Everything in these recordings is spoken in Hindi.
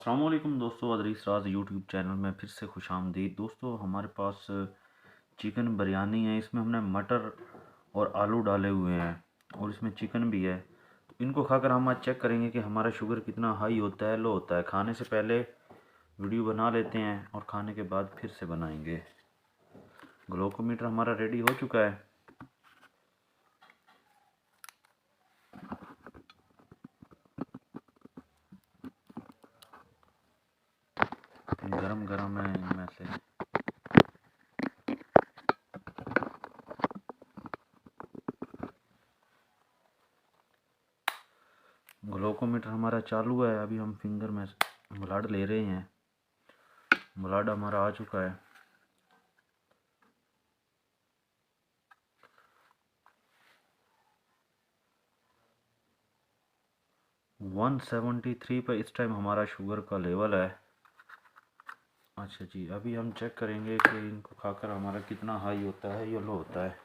अस्सलामुअलैकुम दोस्तों, अदरीस राज यूट्यूब चैनल में फिर से खुशामदीद। दोस्तों हमारे पास चिकन बिरयानी है। इसमें हमने मटर और आलू डाले हुए हैं और इसमें चिकन भी है। तो इनको खाकर हम आज चेक करेंगे कि हमारा शुगर कितना हाई होता है, लो होता है। खाने से पहले वीडियो बना लेते हैं और खाने के बाद फिर से बनाएंगे। ग्लूकोमीटर हमारा रेडी हो चुका है। गरम गरम है इनमें से। ग्लूकोमीटर हमारा चालू है। अभी हम फिंगर में ब्लड ले रहे हैं। ब्लड हमारा आ चुका है। 173 पर इस टाइम हमारा शुगर का लेवल है। अच्छा जी, अभी हम चेक करेंगे कि इनको खाकर हमारा कितना हाई होता है या लो होता है।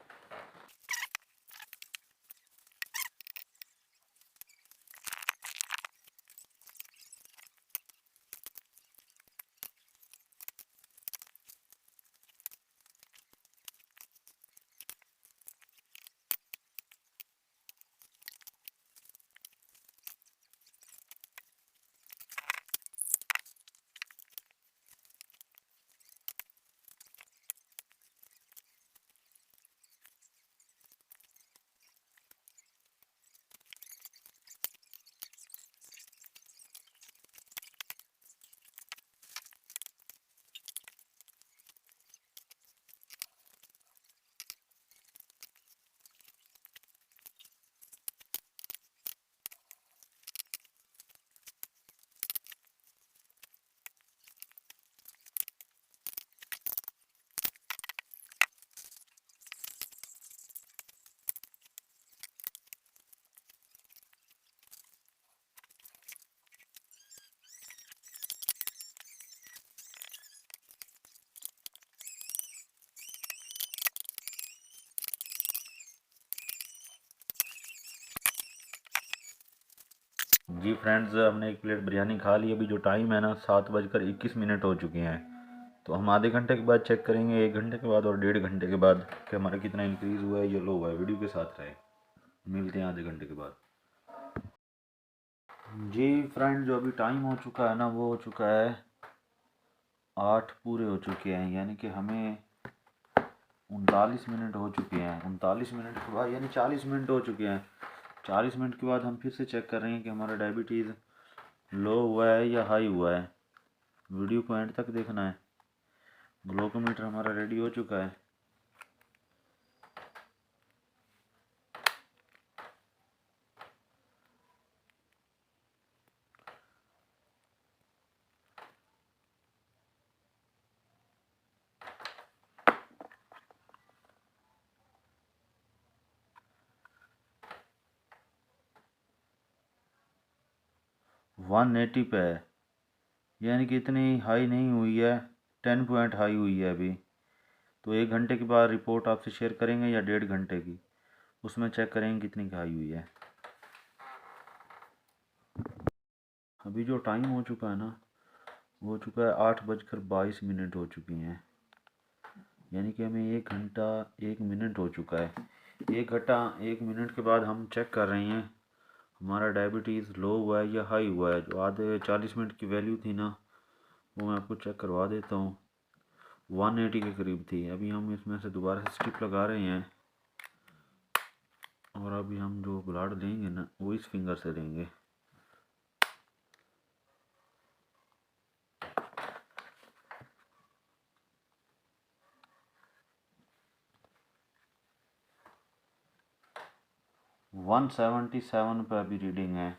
जी फ्रेंड्स, हमने एक प्लेट बिरयानी खा ली। अभी जो टाइम है ना, 7:21 हो चुके हैं। तो हम आधे घंटे के बाद चेक करेंगे, 1 घंटे के बाद और 1.5 घंटे के बाद कि हमारा कितना इंक्रीज़ हुआ है या लो हुआ है। वीडियो के साथ रहे। मिलते हैं आधे घंटे के बाद। जी फ्रेंड, जो अभी टाइम हो चुका है ना, वो हो चुका है 8 पूरे हो चुके हैं। यानी कि हमें 39 मिनट हो चुके हैं। 39 मिनट के बाद यानी 40 मिनट हो चुके हैं। 40 मिनट के बाद हम फिर से चेक कर रहे हैं कि हमारा डायबिटीज़ लो हुआ है या हाई हुआ है। वीडियो को एंड तक देखना है। ग्लूकोमीटर हमारा रेडी हो चुका है। वन 180 पे है, यानी कि इतनी हाई नहीं हुई है। 10 पॉइंट हाई हुई है अभी। तो 1 घंटे के बाद रिपोर्ट आपसे शेयर करेंगे या 1.5 घंटे की, उसमें चेक करेंगे कितनी हाई हुई है। अभी जो टाइम हो चुका है ना, वो हो चुका है 8:22 हो चुकी हैं। यानी कि हमें 1 घंटा 1 मिनट हो चुका है। 1 घंटा 1 मिनट के बाद हम चेक कर रहे हैं हमारा डायबिटीज़ लो हुआ है या हाई हुआ है। जो आधे 40 मिनट की वैल्यू थी ना, वो मैं आपको चेक करवा देता हूँ। 180 के करीब थी। अभी हम इसमें से दोबारा से स्टिप लगा रहे हैं और अभी हम जो ब्लड लेंगे ना, वो इस फिंगर से लेंगे। वन 177 पर अभी रीडिंग है।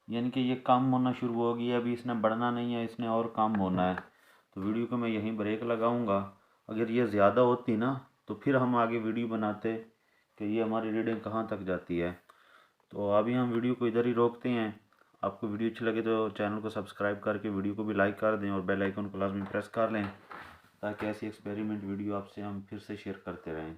यानी कि ये कम होना शुरू हो गई है। अभी इसने बढ़ना नहीं है, इसने और कम होना है। तो वीडियो को मैं यहीं ब्रेक लगाऊंगा। अगर ये ज़्यादा होती ना, तो फिर हम आगे वीडियो बनाते कि ये हमारी रीडिंग कहाँ तक जाती है। तो अभी हम वीडियो को इधर ही रोकते हैं। आपको वीडियो अच्छी लगे तो चैनल को सब्सक्राइब करके वीडियो को भी लाइक कर दें और बेल आइकन को लाजमी प्रेस कर लें, ताकि ऐसी एक्सपेरिमेंट वीडियो आपसे हम फिर से शेयर करते रहें।